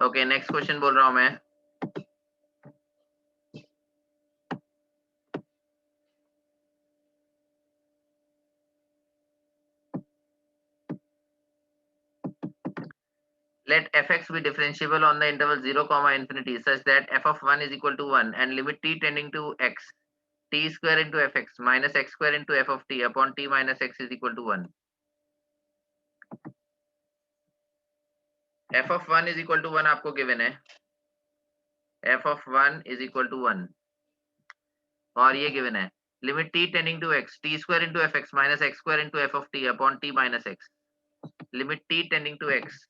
Okay next question बोल रहा हूं मैं। Let fx be differentiable on the interval 0, infinity such that f of 1 is equal to 1 and limit t tending to x, t square into fx minus x square into f of t upon t minus x is equal to 1. f of 1 is equal to 1 आपको given है, f of 1 is equal to 1 और ये given है limit t tending to x, t square into fx minus x square into f of t upon t minus x, limit t tending to x,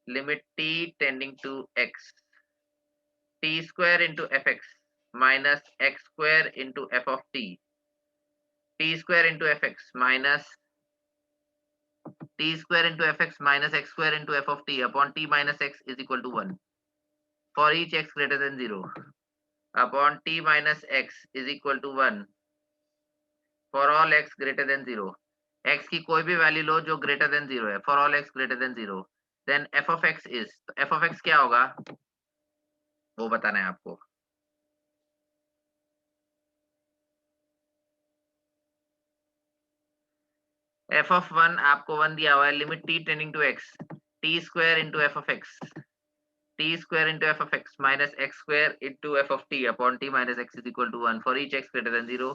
limit t tending to x, t square into fx minus x square into f of t, t square into fx minus t square into fx minus x square into f of t upon t minus x is equal to 1 for each x greater than 0 upon t minus x is equal to 1 for all x greater than 0. x की कोई भी value लो जो greater than 0 है, for all x greater than 0, then f of x is, f of x क्या होगा वो बताना है आपको। f of 1 आपको 1 दिया हुआ है, limit t tending to x, t square into f of x, t square into f of x minus x square into f of t upon t minus x is equal to 1 for each x greater than 0.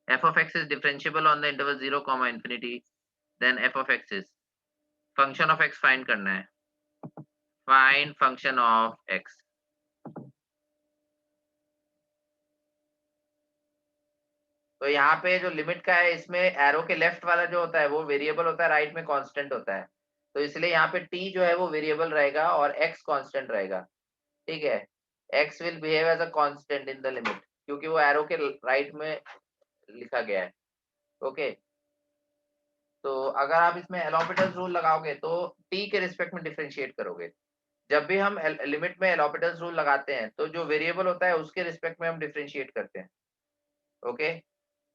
f of x is differentiable on the interval 0, infinity. Then f of x is function of x find करना है, find function of x. तो यहाँ पे जो limit का है इसमें arrow के लेफ्ट वाला जो होता है वो वेरिएबल होता है, राइट में कांस्टेंट होता है, तो इसलिए यहाँ पे t जो है वो वेरिएबल रहेगा और x कांस्टेंट रहेगा, ठीक है। x will behave as a constant in the limit क्योंकि वो एरो के राइट में लिखा गया है, ओके। तो अगर आप इसमें एलोपिटल्स रूल लगाओगे तो t के रिस्पेक्ट में डिफरेंशिएट करोगे। जब भी हम लिमिट में एलोपिटल्स रूल लगाते हैं तो जो वेरिएबल होता है उसके रिस्पेक्ट में हम डिफरेंशिएट करते हैं, okay.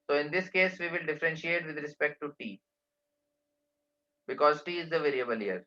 So in this case we will differentiate with respect to t because t is the variable here.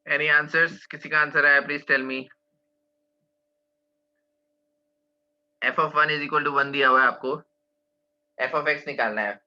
Any answers? किसी का आंसर आया please tell me. f of 1 is equal to 1 दिया हुआ है आपको, f of x निकालना है।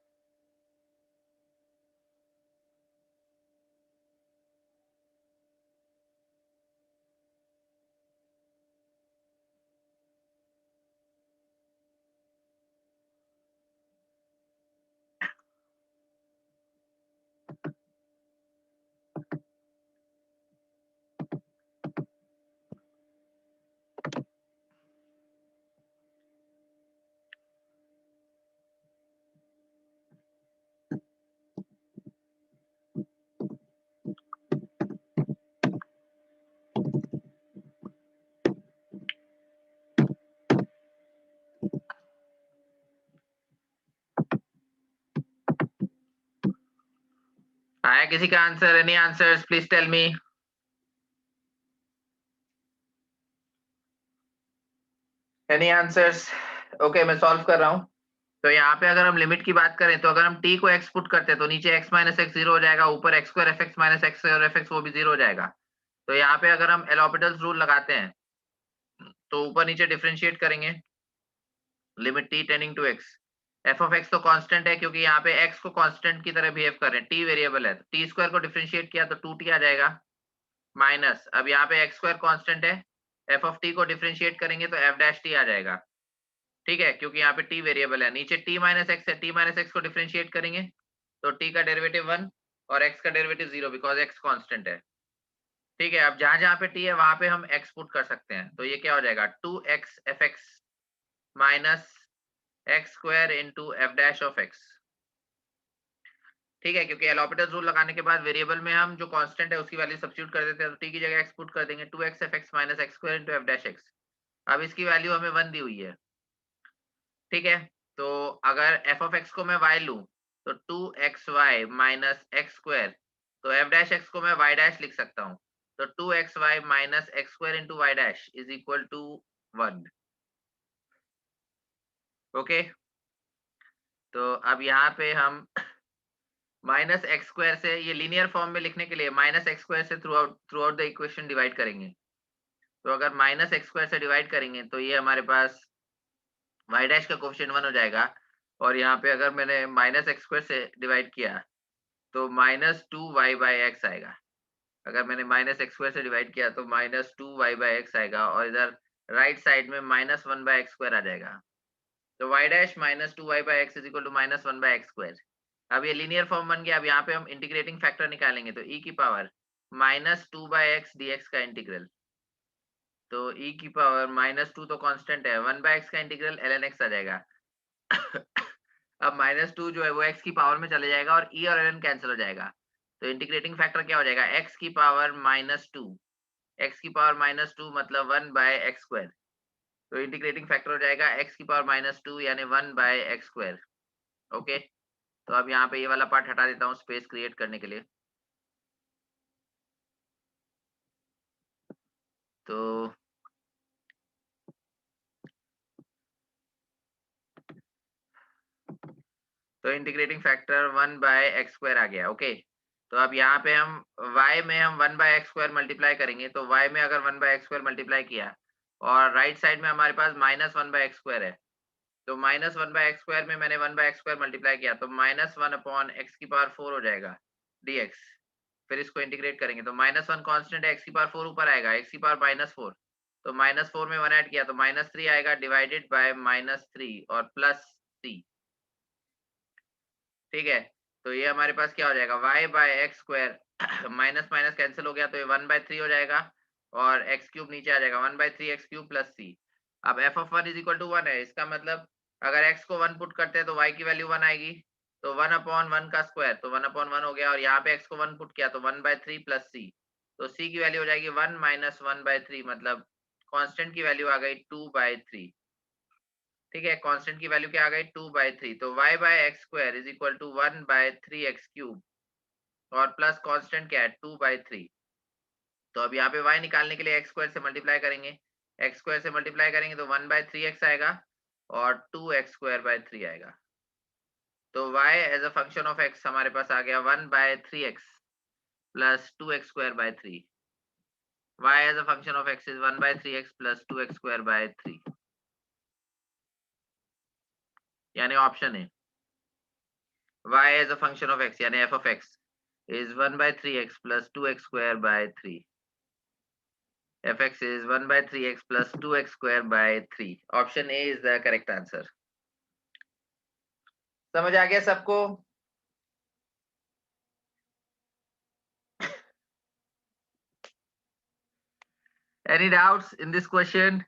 आया किसी का answer? Any answers please tell me. Any answers? Okay मैं सॉल्व कर रहा हूं। तो यहाँ पे अगर हम लिमिट की बात करें तो अगर हम t को x पुट करते हैं तो नीचे x माइनस एक्स जीरो हो जाएगा, ऊपर x square F x minus x square F x वो भी जीरो हो जाएगा। तो यहाँ पे अगर हम एल हॉस्पिटल्स रूल लगाते हैं तो ऊपर नीचे डिफरेंशिएट करेंगे, limit t tending to x, F of X तो कांस्टेंट है क्योंकि यहाँ पे x को कांस्टेंट की तरह बिहेव कर रहे हैं, t वेरिएबल है, तो टी स्क्वायर को डिफरेंशिएट किया तो 2t आ जाएगा, माइनस अब यहाँ पे एक्स स्क्वायर कांस्टेंट है, एफ ऑफ टी को डिफरेंशिएट करेंगे तो एफ डैश टी आ जाएगा। ठीक है, क्योंकि यहाँ पे टी वेरिएबल है, नीचे t माइनस एक्स है, t माइनस एक्स को डिफरेंशिएट करेंगे तो t का डेरिवेटिव 1 और x का डेरिवेटिव 0 बिकॉज x कांस्टेंट है। ठीक है, अब जहां जहां पे t है वहां पे हम x पुट कर सकते हैं, तो ये क्या हो जाएगा 2x F x minus x square into F dash of x. ठीक है, क्योंकि एल हॉस्पिटल रूल लगाने के बाद वेरिएबल में हम जो कांस्टेंट है उसकी वैल्यू सब्स्टिट्यूट कर देते हैं, तो t की जगह x पुट कर देंगे 2x F x minus x square into F dash x. अब इसकी वैल्यू हमें 1 दी हुई है। ठीक है, तो अगर एफ ऑफ एक्स को मैं y लूं तो 2xy माइनस एक्स स्क्वायर, तो एफ डैश एक्स को मैं y डैश लिख सकता हूं, तो 2xy minus x square into y dash is equal to 1। Okay, तो अब यहाँ पे हम माइनस एक्स स्क्वायर से, ये लीनियर फॉर्म में लिखने के लिए माइनस एक्स स्क्वायर से through out the equation divide करेंगे। तो अगर माइनस एक्स स्क्वायर से डिवाइड करेंगे तो ये हमारे पास वाई डैश का कोफिशिएंट 1 हो जाएगा, और यहाँ पे अगर मैंने माइनस एक्स स्क्वायर से डिवाइड किया तो माइनस 2y बाई एक्स आएगा। अगर मैंने माइनस एक्स स्क्वायर से डिवाइड किया तो माइनस 2y बाई एक्स आएगा, और इधर राइट साइड में माइनस 1 बाई एक्स स्क्वायर आ जाएगा। तो y dash minus 2y by x is equal to minus 1 by x square. अब ये लीनियर फॉर्म बन गया। अब यहाँ पे हम इंटीग्रेटिंग फैक्टर निकालेंगे, तो e की power minus 2 by x D x का इंटीग्रल, तो e की पावर माइनस 2 तो कांस्टेंट है, 1 बाई एक्स का इंटीग्रल ln x आ जाएगा। अब माइनस 2 जो है वो x की पावर में चले जाएगा और e और ln कैंसिल हो जाएगा, तो इंटीग्रेटिंग फैक्टर क्या हो जाएगा x की पावर माइनस 2, x की पावर माइनस 2 मतलब 1 बाय एक्स स्क्वायर, तो इंटीग्रेटिंग फैक्टर हो जाएगा x की पावर माइनस 2 यानी 1 बाय एक्स स्क्वायर। ओके, तो अब यहाँ पे ये वाला पार्ट हटा देता हूँ स्पेस क्रिएट करने के लिए। तो integrating factor 1 by x square आ गया। ओके, तो अब यहाँ पे हम y में हम 1 बाय एक्स स्क्वायर मल्टीप्लाई करेंगे, तो y में अगर 1 बाय एक्स स्क्वायर मल्टीप्लाई किया और राइट साइड में हमारे पास माइनस 1 बाय एक्स स्क्वायर है, तो माइनस 1 बाय एक्स स्क्वायर में मैंने 1 बाय एक्स स्क्वायर मल्टीप्लाई किया तो माइनस 1 अपॉन एक्स की पावर 4 हो जाएगा dx। फिर इसको इंटीग्रेट करेंगे तो माइनस 1 कांस्टेंट है, एक्स की पावर 4 ऊपर आएगा, एक्स की पावर माइनस 4, तो माइनस 4 में 1 ऐड किया तो माइनस 3 आएगा डिवाइडेड बाय माइनस 3 और प्लस c। ठीक है, तो ये हमारे पास क्या हो जाएगा y by x square minus minus cancel हो गया तो ये 1 बाय 3 हो जाएगा, और एक्स क्यूब नीचे आ जाएगा 1 by 3 x cube plus c। अब f of 1 is equal to 1 है, इसका मतलब अगर x को 1 पुट करते हैं तो y की वैल्यू 1 आएगी, तो 1 अपॉन 1 का स्क्वायर, तो 1 अपॉन 1 हो गया, और यहाँ पे x को 1 पुट किया तो 1 बाय 3 प्लस c, तो c की वैल्यू हो जाएगी 1 माइनस 1 बाय 3 मतलब कांस्टेंट की वैल्यू आ गई 2 बाय 3। ठीक है, कांस्टेंट की वैल्यू क्या आ गई 2 बाय 3, तो y by x square is equal to 1 by 3 x cube और प्लस कांस्टेंट क्या है 2 बाय 3। तो अब यहाँ पे y निकालने के लिए एक्स स्क्वायर से मल्टीप्लाई करेंगे, एक्स स्क्वायर से मल्टीप्लाई करेंगे तो 1 बाय 3x आएगा और 2x स्क्वायर बाय 3 आएगा। तो y as a function of x हमारे पास आ गया 1 by 3x plus 2x square by 3। y as a function of x is 1 by 3x plus 2x square by 3, यानी ऑप्शन है y as a function of x यानी f of x is 1 by 3x plus 2x square by 3. fx is 1 by 3x plus 2x square by 3. Option A is the correct answer. समझ आ गया सबको? Any doubts in this question?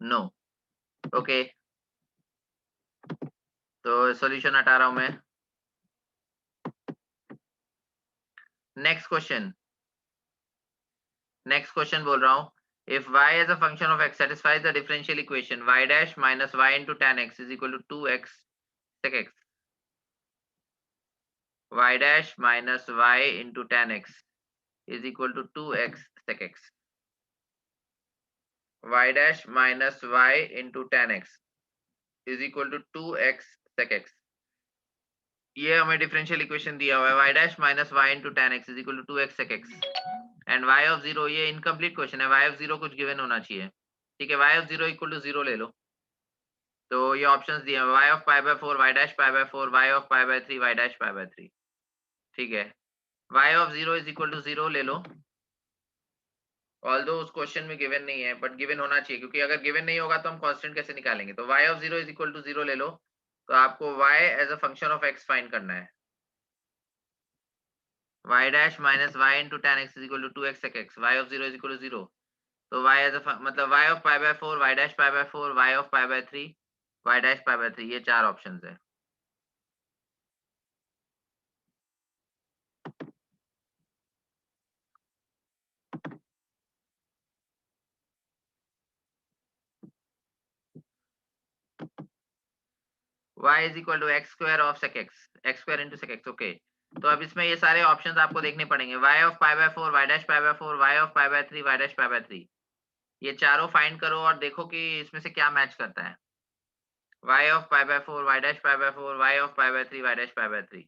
No. Okay. तो solution हटा रहा हूं मैं। Next question बोल रहा हूँ, if y as a function of x satisfies the differential equation y dash minus y into tan x is equal to 2x sec x, y dash minus y into tan x is equal to 2x sec x, y dash minus y into tan x is equal to 2x sec x। ये हमें differential equation दिया हुआ है, y dash minus y into tan x is equal to 2x sec x and y of 0, ये incomplete question है, y of 0 कुछ given होना चाहिए, ठीक है, y of 0 इक्वल टू 0 ले लो। तो ये ऑप्शंस दिए हैं, y of pi by 4, y dash pi by 4, y of pi by 3, y dash pi by 3, ठीक है। y of 0 is equal to 0 ले लो, ऑल्दो उस क्वेश्चन में गिवन नहीं है बट गिवन होना चाहिए, क्योंकि अगर गिवन नहीं होगा तो हम कांस्टेंट कैसे निकालेंगे। तो y of 0 is equal to 0 ले लो, तो आपको y as a function of x find करना है, y dash minus y into tan x is equal to 2x sec x, y of 0 is equal to 0, तो y as अ मतलब y of pi by 4, y dash pi by 4, y of pi by 3, y dash pi by 3, ये चार options है। y is equal to x square of sec x, x square into sec x, okay. तो अब इसमें ये सारे options आपको देखने पड़ेंगे, y of pi by 4, y dash pi by 4, y of pi by 3, y dash pi by 3, ये चारों फाइंड करो और देखो कि इसमें से क्या मैच करता है। y of pi by 4, y dash pi by 4, y of pi by 3, y dash pi by 3।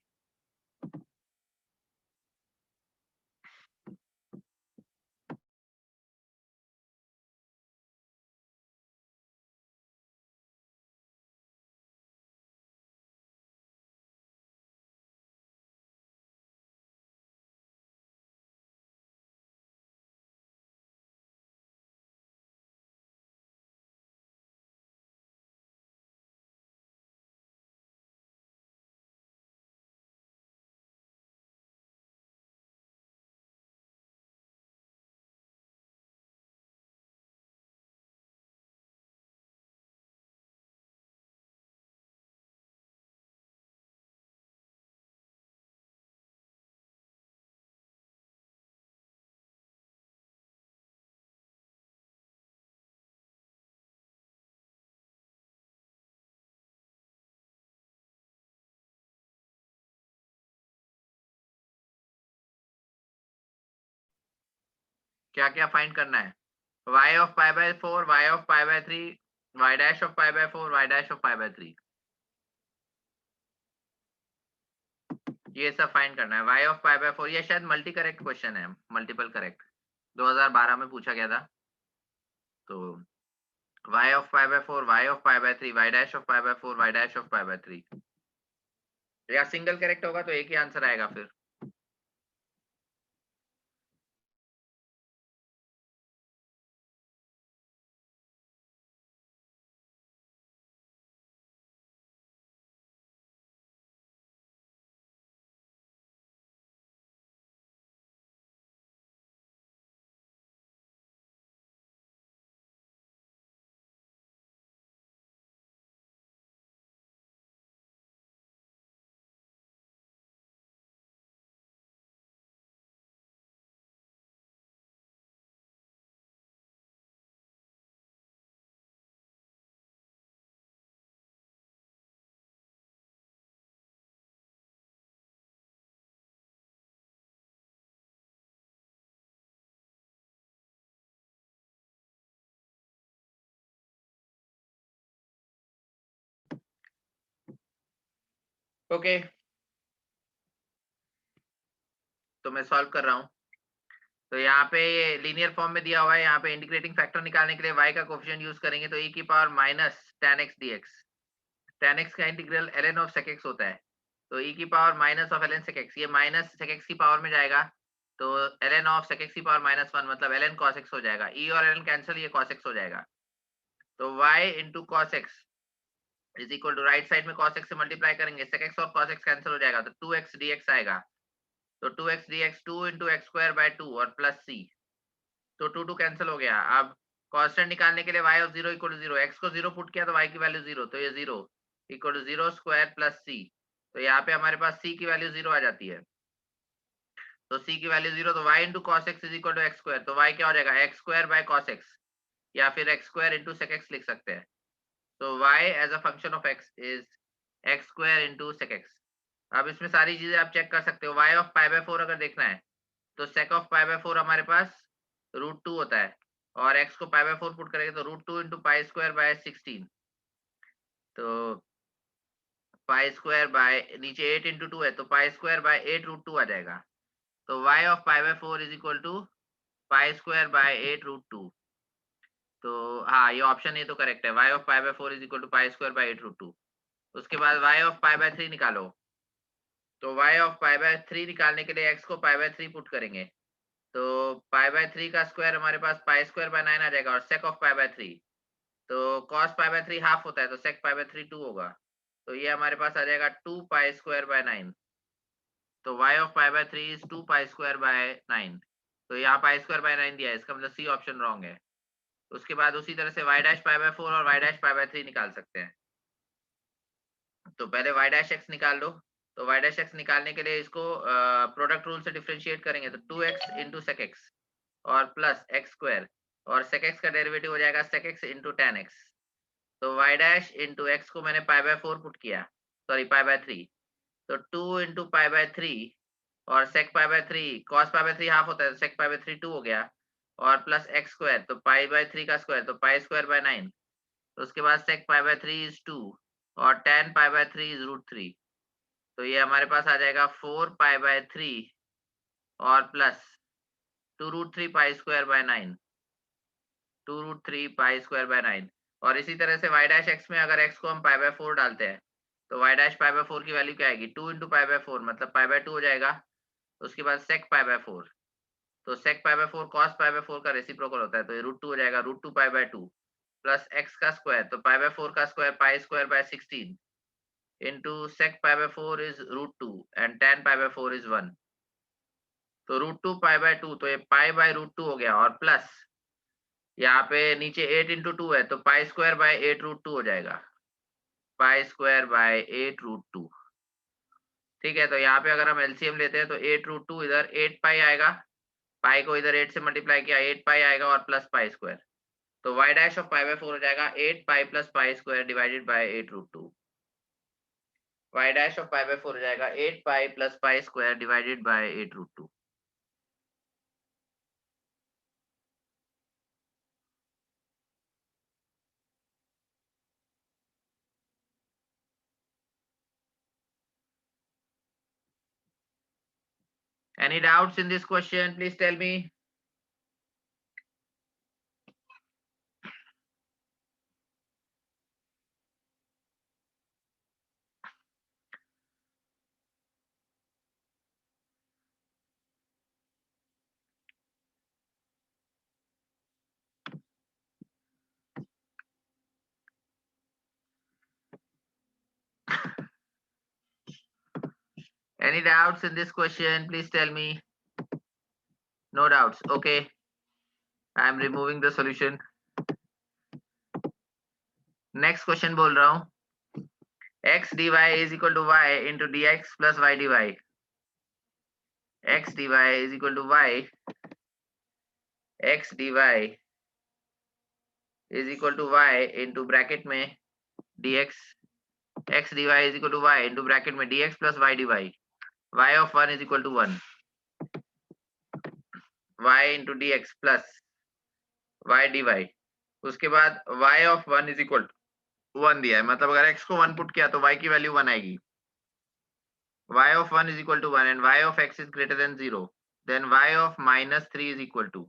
क्या क्या फाइंड करना है, y of pi by 4, y of pi by 3, y dash of pi by 4, y dash of pi by 3, ये सब find करना है। y of pi by 4, ये शायद मल्टी करेक्ट क्वेश्चन है, मल्टीपल करेक्ट 2012 में पूछा गया था। तो y of pi by 4, y of pi by 3, y dash of pi by 4, y dash of pi by 3, या सिंगल करेक्ट होगा तो एक ही आंसर आएगा फिर। ओके तो मैं सॉल्व कर रहा हूँ। तो यहाँ पे ये लीनियर फॉर्म में दिया हुआ है, यहाँ पे इंटीग्रेटिंग फैक्टर निकालने के लिए y का कोफिशिएंट यूज करेंगे, तो e की power minus tan x dx, tan x का integral ln of sec x होता है, तो e की power minus of ln sec x, ये माइनस sec x की पावर में जाएगा, तो ln ऑफ sec x की पावर माइनस 1 मतलब ln cos x हो जाएगा, e और ln कैंसिल, ये cos x हो जाएगा, तो y into cos x is equal to right side में cos x से मल्टीप्लाई करेंगे, sec x और cos x कैंसिल हो जाएगा, तो 2x dx आएगा, तो 2x dx 2 into x square bye 2 और प्लस c, तो 2 2 कैंसिल हो गया। अब कांस्टेंट निकालने के लिए y of 0 equal to 0, x को 0 पुट किया तो y की वैल्यू 0, तो ये 0, इक्वल टू 0 स्क्वायर प्लस सी। तो यहाँ पे हमारे पास सी की वैल्यू 0 आ जाती है, तो सी की वैल्यू 0, तो y into cos x is equal to x square. तो y क्या हो जाएगा, x square by cos x, या फिर x square into sec x लिख सकते हैं। तो y as a function of x is x square into sec x. अब इसमें सारी चीजें आप चेक कर सकते हो। y ऑफ पाई बाय 4 अगर देखना है तो सेक ऑफ पाई बाय 4 हमारे पास √2 होता है, और x को पाई बाय 4 पुट करेंगे तो √2 इंटू पाई स्क्वायर बाय 16। तो पाई स्क्वायर बाय नीचे 8 इंटू 2 है, तो पाई स्क्वायर बाय 8 √2 आ जाएगा। तो y of pi by 4 is equal to pi square by 8 √2। तो हाँ, ये ऑप्शन ए तो करेक्ट है, y of pi by 4 is equal to pi square by 8 √2। उसके बाद y ऑफ पाई बाय 3 निकालो। तो y ऑफ पाई बाय 3 निकालने के लिए x को पाई बाय 3 पुट करेंगे, तो पाई बाय 3 का स्क्वायर हमारे पास पाई स्क्वायर बाय 9 आ जाएगा, और सेक ऑफ पाई बाय 3, तो कॉस पाई बाय 3 हाफ होता है, तो सेक पाई बाय 3 2 होगा। तो ये हमारे पास आ जाएगा 2 पाई स्क्वायर बाय 9। तो y of pi by 3 is 2 pi square bye 9। तो यहाँ पाई स्क्वायर बाय 9 दिया है, इसका मतलब सी ऑप्शन रॉन्ग है। उसके बाद उसी तरह से y डैश पाई बाय 4 और y डैश पाई बाय 3 निकाल सकते हैं। तो पहले y डैश x निकाल लो। तो y डैश x निकालने के लिए इसको प्रोडक्ट रूल से डिफरेंशिएट करेंगे, तो 2x इंटू सेक एक्स और प्लस एक्स स्क्वायर, और सेक एक्स का डेरिवेटिव हो जाएगा sec x into tan x. तो y डैश इंटू एक्स को मैंने पाई बाय 4 पुट किया, सॉरी पाई बाय 3, तो 2 इंटू पाई बाय 3 और sec pi by 3, cos pi by 3 half होता है, तो सेक पाई बाय 3 2 हो गया, और प्लस एक्स स्क्वायर, तो पाई बाय 3 का स्क्वायर, तो पाई स्क्वायर बाय 9। तो उसके बाद सेक पाई बाय 3 इज 2 और टेन पाई बाय 3 इज √3। तो ये हमारे पास आ जाएगा 4 पाई बाय 3 और प्लस 2 √3 पाई स्क्वायर बाय 9, 2 √3 पाई स्क्वायर बाय 9। और इसी तरह से y डैश x में अगर x को हम पाई बाय 4 डालते हैं, तो y डैश पाई बाय 4 की वैल्यू क्या आएगी, 2 इंटू पाई बाय 4 मतलब पाई बाय 2 हो जाएगा। उसके बाद सेक पाई बाय 4, तो sec pi by 4 cos pi by 4 का रेसिप्रोकल होता है, तो ये √2 हो जाएगा, √2 पाई बाय 2 प्लस x का स्क्वायर, तो पाई बाय 4 का square pi square by 16 into sec pi by 4 is √2 and ten pi by 4 is 1। तो √2 पाई बाय 2, तो ये पाई बाय √2 हो गया, और प्लस यहाँ पे नीचे 8 इंटू 2 है, तो पाई स्क्वायर बाय 8 √2 हो जाएगा, पाई स्क्वायर बाय 8 √2। ठीक है, तो यहाँ पे अगर हम एलसीएम लेते हैं तो 8 √2 इधर 8 पाई आएगा, पाई को इधर 8 से मल्टीप्लाई किया 8 पाई आएगा, और प्लस पाई स्क्वायर। तो y dash of pi by 4 हो जाएगा 8 pi plus pi square divided bye 8 √2। y dash of pi by 4 हो जाएगा 8 pi plus pi square divided bye 8 √2। Any doubts in this question? Please tell me. Any doubts in this question? Please tell me. No doubts. Okay. I am removing the solution. Next question बोल रहा हूँ, x dy is equal to y into dx plus y dy. x dy is equal to y, x dy is equal to y into bracket में dx, x dy is equal to y into bracket में dx plus y dy. y of 1 is equal to 1, y into dx plus y dy। उसके बाद y of 1 is equal to 1 दिया है, मतलब अगर x को 1 put किया तो y की वैल्यू 1 आएगी। y of 1 is equal to 1 and y of x is greater than 0, then y of minus 3 is equal to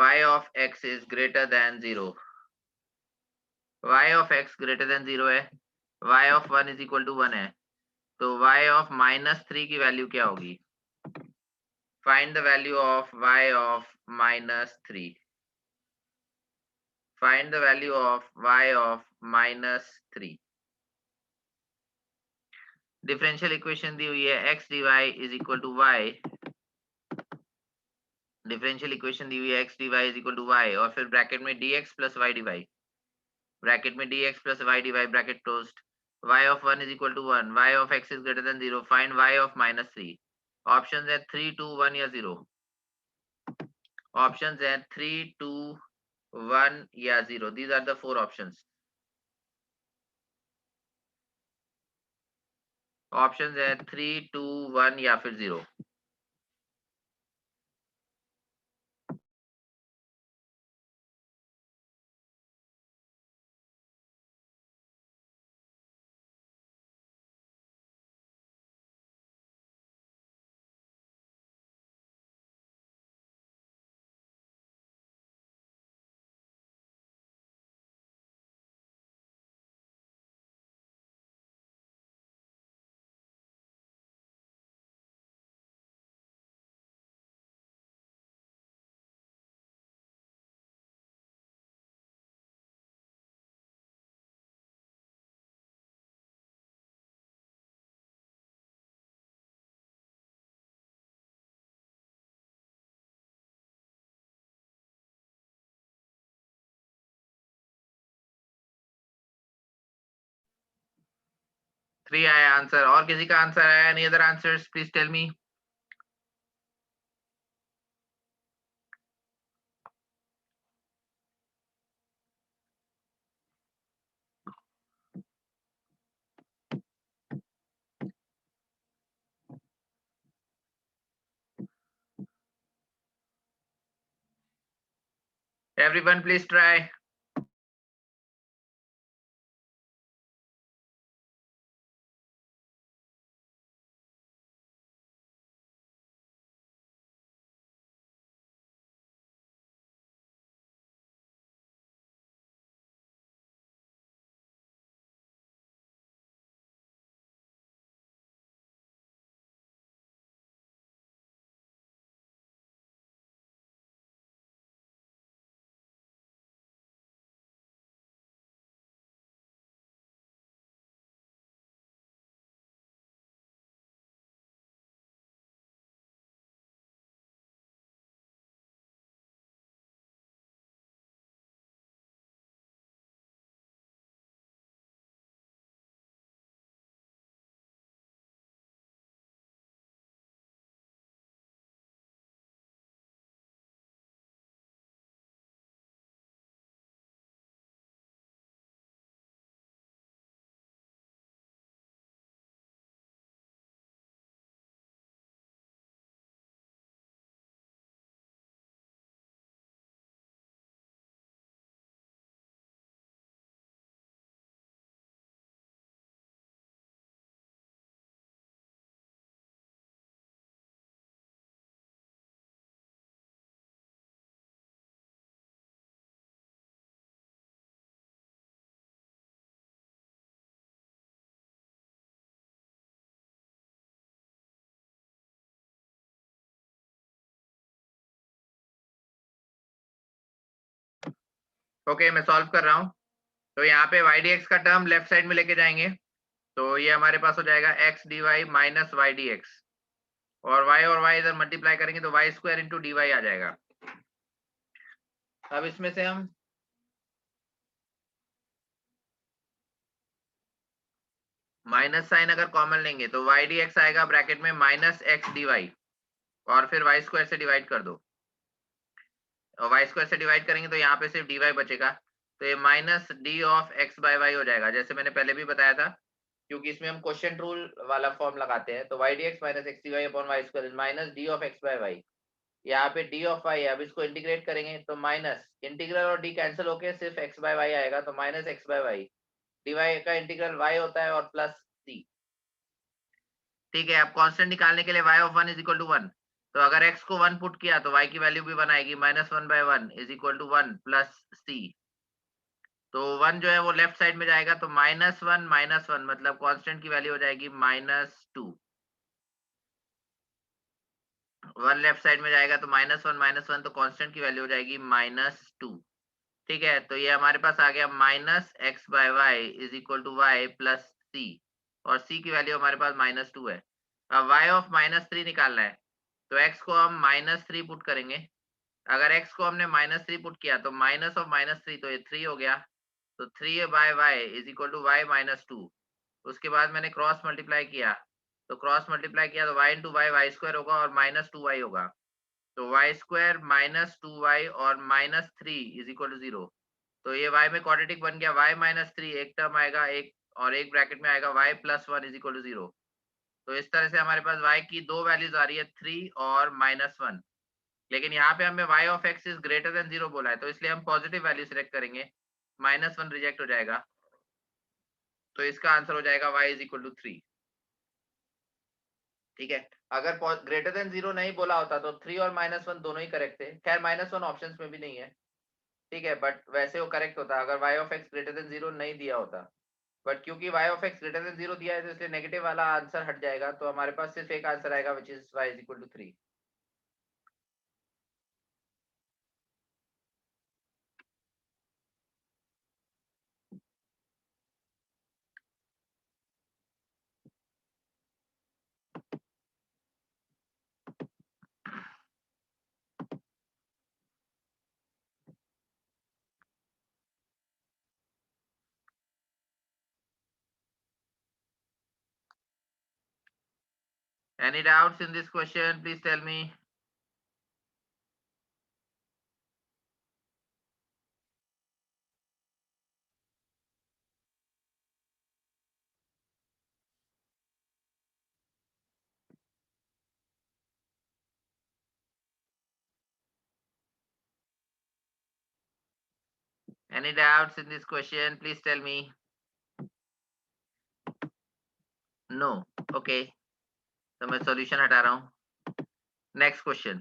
y of x is greater than 0। y of x greater than 0 है, y of 1 is equal to 1 है, तो y of minus 3 की value क्या होगी? Find the value of y of minus 3. Find the value of y of minus 3. Differential equation दी हुई है, x dy is equal to y, differential equation दी हुई है x dy is equal to y और फिर ब्रैकेट में dx plus y dy। Bracket में dx plus y dy bracket closed, y of 1 is equal to 1, y of x is greater than 0, find y of minus 3. Options है 3, 2, 1 या 0. Options है 3, 2, 1 या 0. These are the 4 options. Options है 3, 2, 1 या फिर 0. Three आया answer. और किसी का आंसर आया? Any other answers? Please tell me. Everyone please try. Okay मैं सॉल्व कर रहा हूँ. तो यहाँ पे y dx का टर्म लेफ्ट साइड में लेके जाएंगे तो ये हमारे पास हो जाएगा x dy minus y dx और y इधर मल्टीप्लाई करेंगे तो y स्क्वायर इंटू dy आ जाएगा. अब इसमें से हम माइनस साइन अगर कॉमन लेंगे तो y dx आएगा ब्रैकेट में माइनस x dy और फिर y स्क्वायर से डिवाइड कर दो और y स्क्वायर से डिवाइड करेंगे तो यहाँ पे सिर्फ dy बचेगा तो ये minus d of x by y हो जाएगा जैसे मैंने पहले भी बताया था क्योंकि इसमें हम क्वेश्चन रूल वाला फॉर्म लगाते हैं तो y dx minus x dy upon y square minus d of x by y. यहाँ पे d ऑफ y अब इसको इंटीग्रेट करेंगे तो माइनस इंटीग्रल और d कैंसिल होके सिर्फ x बाय y आएगा तो minus x by y dy का इंटीग्रल y होता है और प्लस c. ठीक है. अब कांस्टेंट निकालने के लिए y of 1 is equal to 1 तो अगर x को 1 पुट किया तो y की वैल्यू भी 1 आएगी minus 1 by 1 is equal to 1 plus c. तो 1 जो है वो लेफ्ट साइड में जाएगा तो माइनस 1 मतलब कांस्टेंट की वैल्यू हो जाएगी माइनस 2. 1 लेफ्ट साइड में जाएगा तो माइनस 1 तो कांस्टेंट की वैल्यू हो जाएगी माइनस 2. ठीक है. तो ये हमारे पास आ गया minus x bye Y is equal to Y plus सी और सी की वैल्यू हमारे पास माइनस 2 है. अब y ऑफ माइनस 3 निकालना है तो x को हम माइनस 3 पुट करेंगे. अगर x को हमने माइनस 3 पुट किया तो माइनस ऑफ माइनस 3 तो ये 3 हो गया तो 3/y is equal to y minus 2। उसके बाद मैंने क्रॉस मल्टीप्लाई किया, तो क्रॉस मल्टीप्लाई किया तो y इंटू वाई स्क्वायर होगा और माइनस 2y होगा। तो वाई स्क्वायर माइनस 2y और माइनस 3 इज इक्वल टू 0। तो ये y में क्वाड्रेटिक बन गया, y माइनस 3 एक टर्म आएगा, एक और एक ब्रैकेट में आएगा y plus 1 is equal to 0। तो इस तरह से हमारे पास y की दो वैल्यूज आ रही है, 3 और माइनस 1। लेकिन यहाँ पे हमें y of x is greater than 0 बोला है, तो इसलिए हम पॉजिटिव वैल्यू सिलेक्ट करेंगे, माइनस 1 रिजेक्ट हो जाएगा। तो इसका आंसर हो जाएगा y इज इक्वल टू 3। ठीक है, अगर ग्रेटर देन 0 नहीं बोला होता तो 3 और माइनस 1 दोनों ही करेक्ट थे। खैर माइनस 1 ऑप्शंस में भी नहीं है, ठीक है, बट वैसे वो करेक्ट होता अगर y of x greater than 0 नहीं दिया होता। बट क्योंकि y of x greater than 0 दिया है तो इसलिए नेगेटिव वाला आंसर हट जाएगा, तो हमारे पास सिर्फ एक आंसर आएगा which is y is equal to 3। Any doubts in this question? Please tell me. Any doubts in this question? Please tell me. No. Okay. तो मैं सॉल्यूशन हटा रहा हूँ। Next question.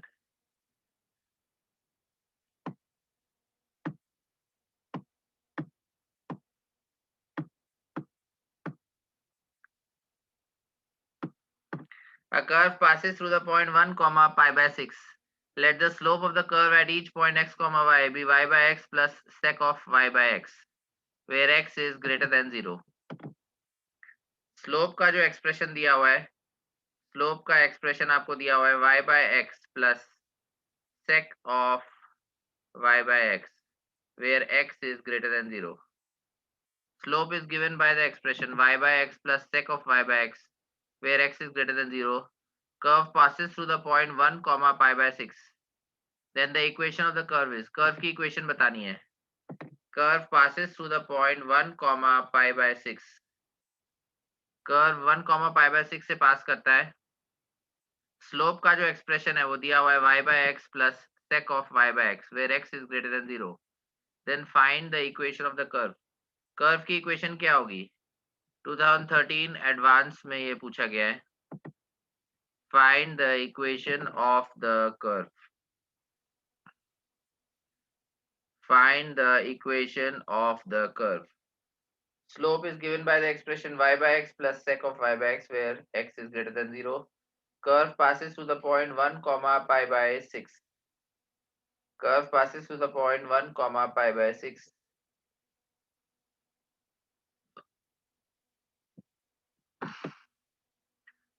A curve passes through the point 1 comma pi by 6. Let the slope of the curve at each point x comma y be y by x plus sec of y by x, where x is greater than 0. Slope का जो expression दिया हुआ है, slope का expression आपको दिया हुआ है y by x plus sec of y by x, where x is greater than 0. Slope is given by the expression y by x plus sec of y by x, where x is greater than 0. Curve passes through the point 1 comma pi by 6. Then the equation of the curve is, curve की equation बतानी है। Curve passes through the point 1 comma pi by 6. Curve 1 comma pi by 6 से पास करता है। Slope का जो expression है वो दिया हुआ है y by x plus sec of y by x, where x is greater than 0. Then find the equation of the curve. Curve की इक्वेशन क्या होगी? 2013 एडवांस में ये पूछा गया है। Find the equation of the curve. Find the equation of the curve. Slope is given by the expression y by x plus sec of y by x, where x is greater than 0. Curve passes to the point 1 comma pi by 6. Curve passes to the point 1 comma pi by 6.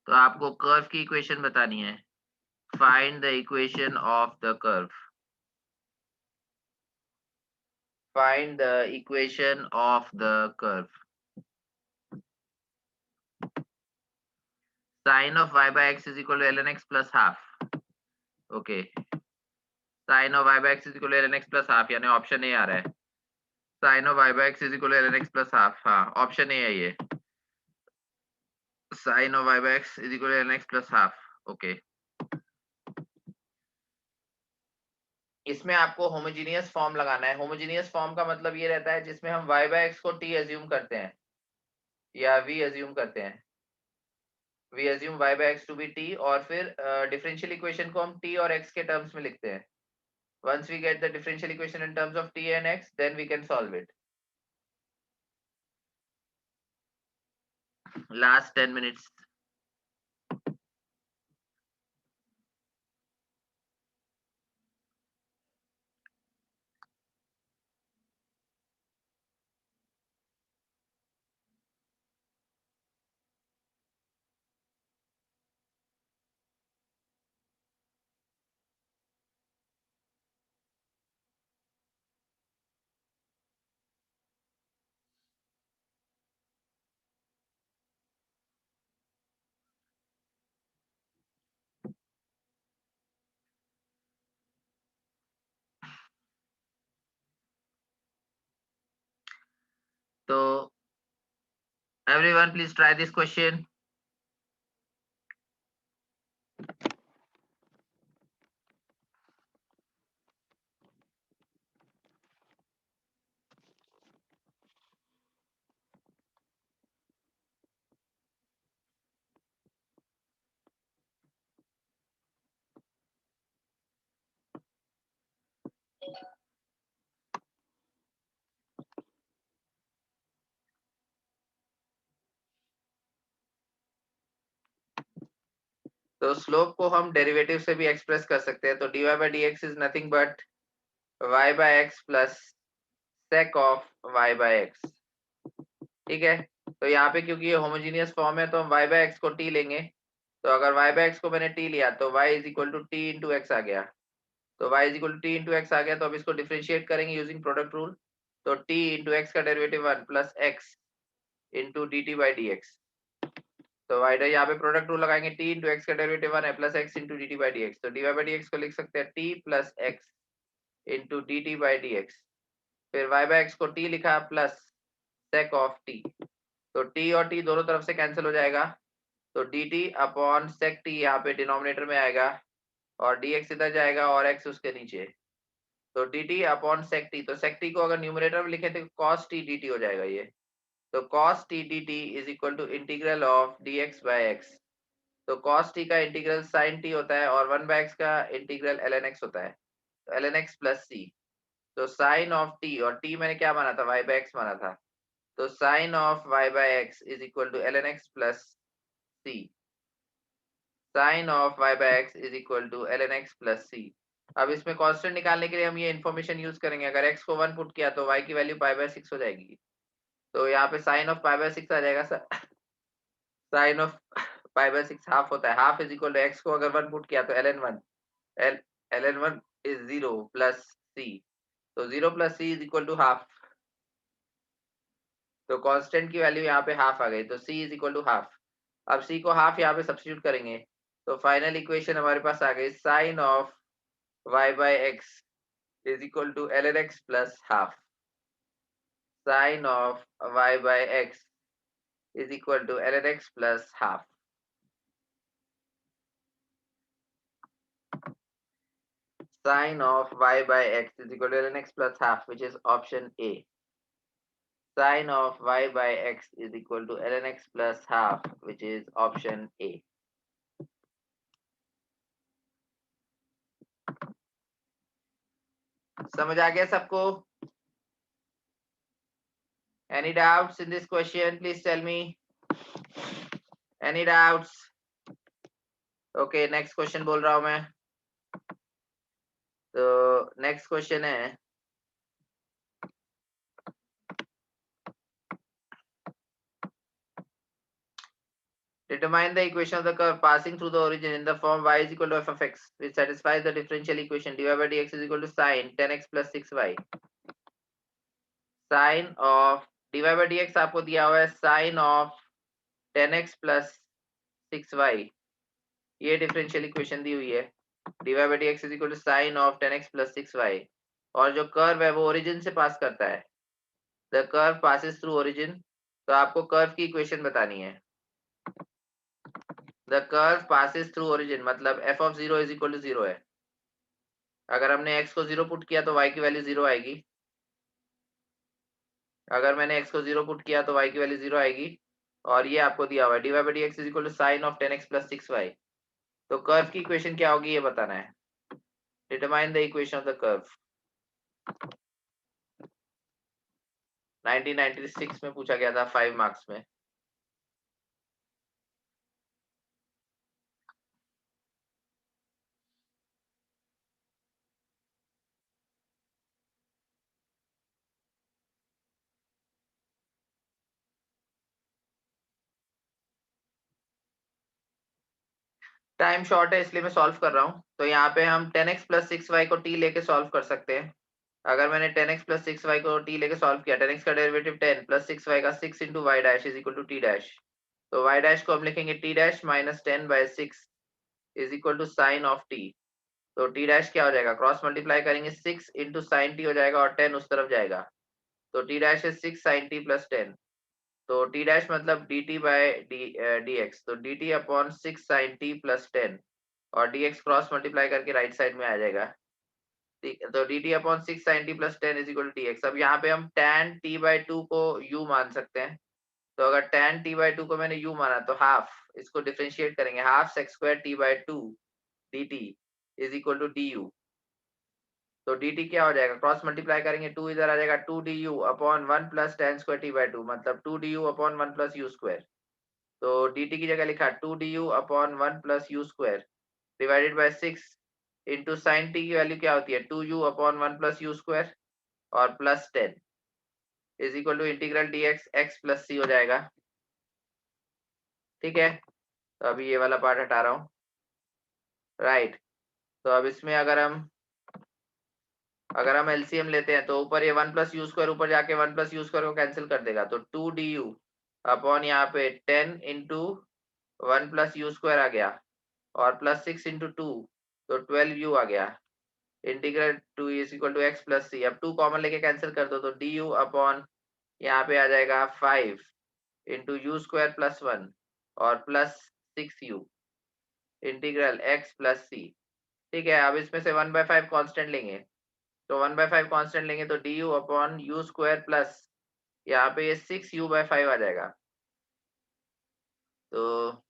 तो आपको curve की equation बतानी है। Find the equation of the curve. Find the equation of the curve. Sin of y by x is equal to ln x plus half. Okay. Sin of y by x is equal to ln x plus half, यानी option A आ रहा है। Sin of y by x is equal to ln x plus half, हाँ option A है ये। Sin of y by x is equal to ln x plus half. Okay. इसमें आपको homogeneous form लगाना है। Homogeneous form का मतलब ये रहता है जिसमें हम y by x को t एज्यूम करते हैं या v एज्यूम करते हैं। We assume y by x to be t और फिर डिफरेंशियल इक्वेशन को हम t और x के टर्म्स में लिखते हैं। Once we get the differential equation in terms of t and x, then we can solve it. Last 10 minutes. तो everyone please try this question. तो स्लोप को हम डेरिवेटिव से भी एक्सप्रेस कर सकते हैं, तो dy by dx is nothing but y by x plus sec of y by x. ठीक है, तो यहाँ पे क्योंकि ये होमोजीनियस फॉर्म है तो हम y by x को t लेंगे. तो अगर y by x को मैंने t लिया तो y is equal to t into x आ गया. तो y is equal to t into x आ गया, तो अब इसको डिफ्रेंशिएट करेंगे यूजिंग प्रोडक्ट रूल. तो t इंटू एक्स का derivative 1 plus x into d t by d x. तो वाई यहाँ पे प्रोडक्ट रूल लगाएंगे, t इंटू एक्स का डेरिवेटिव 1 है plus x into d t by d x. तो d Y by d x को लिख सकते हैं t plus x into d t by d x. फिर y बाई एक्स को t लिखा प्लस sec ऑफ t. तो t और t दोनों तरफ से कैंसिल हो जाएगा, तो dt अपॉन sec t यहाँ पे डिनोमिनेटर में आएगा और dx इधर जाएगा और x उसके नीचे. तो dt अपॉन sec t, तो sec t को अगर न्यूमरेटर में लिखे तो cos t dt हो जाएगा ये. तो cos t dt is equal to integral of dx by x. तो cos t का इंटीग्रल sin t होता है और 1 बाय x का इंटीग्रल ln x होता है. तो ln x प्लस c. तो sin ऑफ t, और t मैंने क्या माना था, y बाय x माना था. तो sin of y by x is equal to ln x plus c. sin of y by x is equal to ln x plus c. अब इसमें कांस्टेंट निकालने के लिए हम ये इन्फॉर्मेशन यूज करेंगे. अगर x को 1 पुट किया तो y की वैल्यू पाई बाय 6 हो जाएगी. तो यहाँ पे sin ऑफ पाई बाय 6 आ जाएगा. sin of pi by 6 half होता है. Half is equal to x को अगर 1 पुट किया तो ln 1. ln 1 इज 0 प्लस c. तो 0 plus c is equal to half. तो कांस्टेंट की वैल्यू यहाँ पे हाफ आ गई, तो c is equal to half. अब c को हाफ यहाँ पे सब्स्टिट्यूट करेंगे तो फाइनल इक्वेशन हमारे पास आ गई sin of y by x is equal to ln x plus half. sin of y by x is equal to ln x plus half. Sin of y by x is equal to ln x plus half, which is option A. Sin of y by x is equal to ln x plus half, which is option A. समझ आ गया सबको? Any doubts in this question? Please tell me. Any doubts? Okay, next question बोल रहा हूँ मैं. तो next question है, determine the equation of the curve passing through the origin in the form y is equal to f of x, which satisfies the differential equation dy by dx is equal to sin 10x plus 6y. Sin of dy by dx आपको दिया हुआ है sin of 10x plus 6y. ये differential equation दी हुई है. dy by dx is equal to sin of 10x plus 6y. और जो कर्व है वो ओरिजिन से पास करता है. The curve passes through origin. तो आपको कर्व की इक्वेशन बतानी है. The curve passes through origin मतलब f of 0 is equal to 0 है. अगर हमने x को 0 पुट किया तो y की वैल्यू 0 आएगी. अगर मैंने x को 0 पुट किया तो y की वैल्यू 0 आएगी. और ये आपको दिया हुआ है dy by dx is equal to sin of 10x plus 6y. तो कर्व की इक्वेशन क्या होगी ये बताना है. Determine the equation of the curve. 1996 में पूछा गया था 5 मार्क्स में. टाइम शॉर्ट है इसलिए मैं सॉल्व कर रहा हूँ. तो यहाँ पे हम 10x plus 6y को t लेके सॉल्व कर सकते हैं. अगर मैंने 10x plus 6y को t लेके सॉल्व किया, 10x का डेरिवेटिव 10 प्लस 6y का 6 into y dash is equal to t dash. तो y डैश को हम लिखेंगे t dash minus 10 by 6 is equal to sine of t. तो t डैश क्या हो जाएगा, क्रॉस मल्टीप्लाई करेंगे 6 इंटू साइन t हो जाएगा और 10 उस तरफ जाएगा. तो t dash is 6 sin t plus 10, तो टी डैश मतलब dt बाय डी एक्स, तो dt upon 6 sin t plus 10 और dx क्रॉस मल्टीप्लाई करके राइट साइड में आ जाएगा। तो dt upon 6 sin t plus 10 is equal to dx। अब यहाँ पे हम tan t बाय 2 को u मान सकते हैं, तो अगर tan t बाय 2 को मैंने u माना तो हाफ, इसको डिफरेंशिएट करेंगे, half sec square t by 2 dt is equal to du। तो dt क्या हो जाएगा, क्रॉस मल्टीप्लाई करेंगे, 2 इधर आ जाएगा, 2 du upon 1 plus tan square t by 2 मतलब 2 du upon 1 plus u square. तो dt की जगह लिखा 2 du upon 1 plus u square divided by 6 into sine t की वैल्यू क्या होती है, 2u upon 1 plus u square और plus 10 is equal to integral dx x plus c हो जाएगा। ठीक है, तो अभी ये वाला पार्ट हटा रहा हूँ, राइट। तो अब इसमें अगर हम एलसीएम लेते हैं तो ऊपर ये 1 प्लस यू स्क्वायर ऊपर जाके 1 प्लस यू स्क्वायर को कैंसिल कर देगा, तो 2 du अपॉन यहाँ पे 10 इंटू 1 प्लस यू स्क्वायर आ गया और प्लस 6 इंटू 2 तो 12u आ गया। Integral 2 is equal to x plus सी, अब 2 कॉमन लेके कैंसिल कर दो, तो du अपॉन यहाँ पे आ जाएगा 5 इंटू यू स्क्वायर प्लस 1 और plus 6u integral x plus सी। ठीक है, अब इसमें से 1/5 कांस्टेंट लेंगे, तो 1/5 कांस्टेंट लेंगे तो du upon you square plus यहाँ पे ये 6u/5 आ जाएगा। तो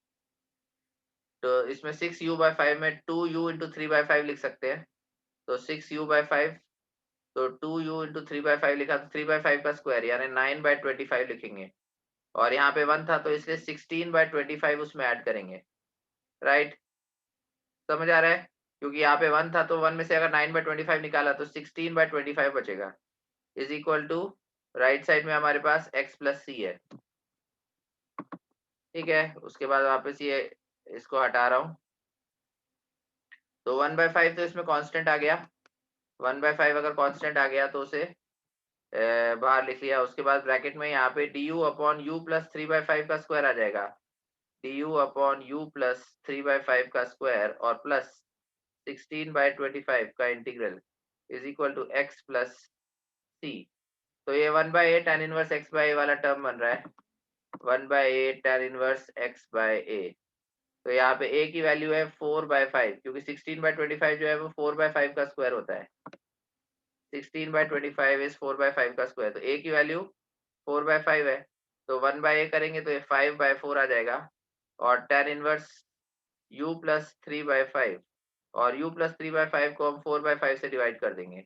इसमें 6u/5 में 2u इंटू 3/5 लिख सकते हैं, तो 6u/5, तो 2u इंटू 3/5 लिखा तो 3/5 का स्क्वायर यानी 9/25 लिखेंगे, और यहाँ पे 1 था तो इसलिए 16/25 उसमें ऐड करेंगे, राइट। समझ आ रहा है, क्योंकि यहाँ पे 1 था तो 1 में से अगर 9/25 निकाला तो 16/25 बचेगा, is equal to right side में हमारे पास x प्लस सी है। ठीक है, उसके बाद वापस ये इसको हटा रहा हूँ, तो 1/5 तो इसमें कांस्टेंट आ गया, 1/5 अगर कांस्टेंट आ गया तो उसे बाहर लिख लिया। उसके बाद ब्रैकेट में यहाँ पे du अपॉन यू प्लस 3/5 का स्क्वायर आ जाएगा, du अपॉन यू प्लस 3/5 का स्क्वायर और प्लस 16/25 का integral is equal to x plus सी। तो ये 1/a tan inverse x by a वाला टर्म बन रहा है, 1/a tan inverse x by a। तो यहाँ पे a की वैल्यू है 4/5, क्योंकि 16/25 जो है वो 4/5 का स्क्वायर होता है, 16/25 इज 4/5 का स्क्वायर, तो a की वैल्यू 4/5 है, तो 1/a करेंगे तो ये 5/4 आ जाएगा, और tan इनवर्स u प्लस 3/5 और u प्लस 3/5 को हम 4/5 से डिवाइड कर देंगे,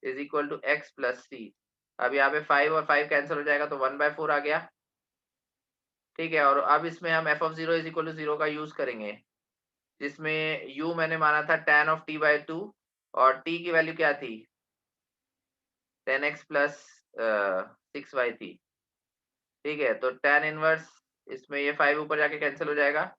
is equal to x plus सी। अब यहाँ पे 5 और 5 कैंसिल हो जाएगा तो 1/4 आ गया। ठीक है, और अब इसमें हम f of 0 is equal to 0 का यूज करेंगे, जिसमें u मैंने माना था tan ऑफ t बाय 2 और t की वैल्यू क्या थी, 10x प्लस 6y थी। ठीक है, तो tan इनवर्स इसमें ये 5 ऊपर जाके कैंसिल हो जाएगा,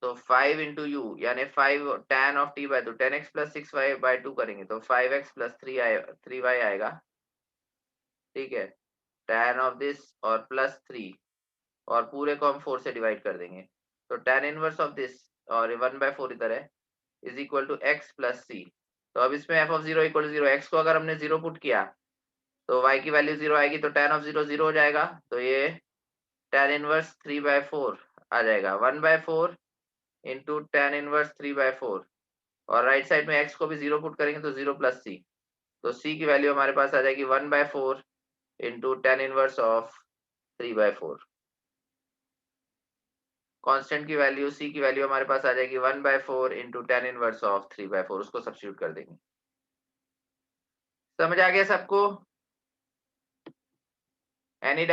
तो 5 इंटू यू यानी 5 tan of t by 2, 10x plus 6y by 2 करेंगे तो 5x प्लस 3y आएगा। ठीक है, tan ऑफ दिस और प्लस 3 और पूरे को हम 4 से डिवाइड कर देंगे, तो tan इनवर्स ऑफ दिस और 1/4 इधर है is equal to x plus सी। तो अब इसमें f of 0 equal to 0, x को अगर हमने 0 पुट किया तो y की वैल्यू 0 आएगी, तो tan ऑफ 0 0 हो जाएगा, तो ये tan इनवर्स 3/4 आ जाएगा, 1/4 इंटू tan इनवर्स 3/4, और राइट साइड में x को भी 0 पुट करेंगे तो 0 प्लस सी, तो c की वैल्यू हमारे पास आ जाएगी 1/4 into tan inverse of 3/4। Constant की वैल्यू c की वैल्यू हमारे पास आ जाएगी 1/4 इंटू tan इनवर्स ऑफ 3/4, उसको सब्स्टिट्यूट कर देंगे। समझ आ गया सबको? एनी